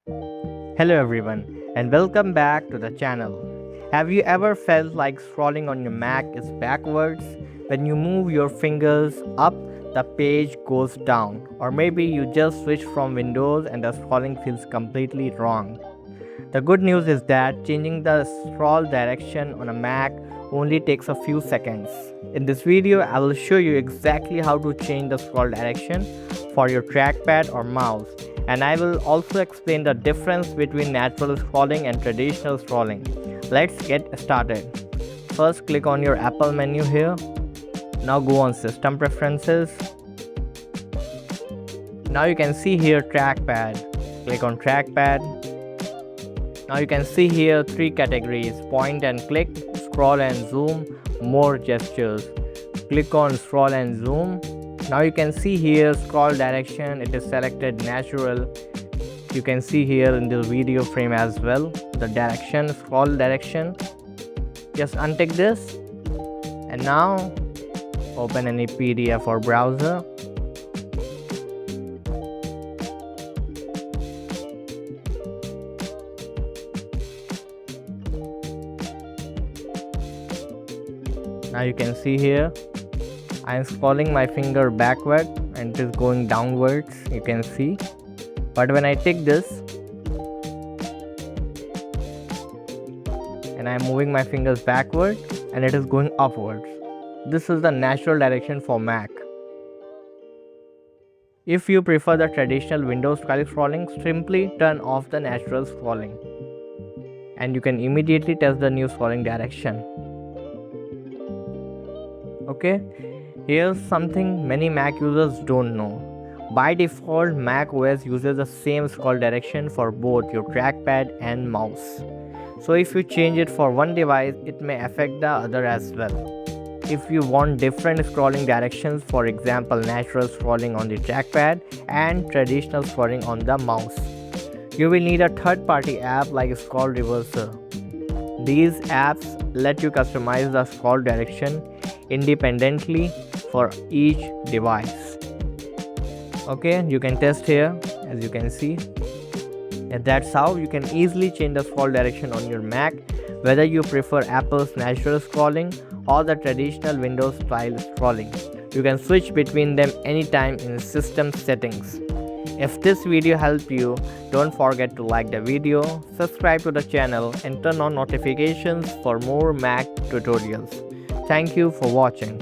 Hello everyone and welcome back to the channel. Have you ever felt like scrolling on your Mac is backwards? When you move your fingers up, the page goes down. Or maybe you just switch from Windows and the scrolling feels completely wrong. The good news is that changing the scroll direction on a Mac only takes a few seconds. In this video, I will show you exactly how to change the scroll direction for your trackpad or mouse, and I will also explain the difference between natural scrolling and traditional scrolling. Let's get started. First, click on your Apple menu here. Now go on System Preferences. Now you can see here Trackpad. Click on Trackpad. Now you can see here three categories: point and click, scroll and zoom, more gestures. Click on scroll and zoom. Now you can see here scroll direction, it is selected natural. You can see here in the video frame as well the direction, scroll direction. Just untick this and now open any PDF or browser. Now you can see here I am scrolling my finger backward and it is going downwards, you can see. But when I take this and I am moving my fingers backward and it is going upwards. This is the natural direction for Mac. If you prefer the traditional Windows style scrolling, simply turn off the natural scrolling and you can immediately test the new scrolling direction. Okay, here's something many Mac users don't know. By default, macOS uses the same scroll direction for both your trackpad and mouse. So if you change it for one device, it may affect the other as well. If you want different scrolling directions, for example natural scrolling on the trackpad and traditional scrolling on the mouse, you will need a third-party app like Scroll Reverser. These apps let you customize the scroll direction independently for each device. Okay, you can test here as you can see. And that's how you can easily change the scroll direction on your Mac, whether you prefer Apple's natural scrolling or the traditional Windows style scrolling. You can switch between them anytime in system settings. If this video helped you, don't forget to like the video, subscribe to the channel and turn on notifications for more Mac tutorials. Thank you for watching.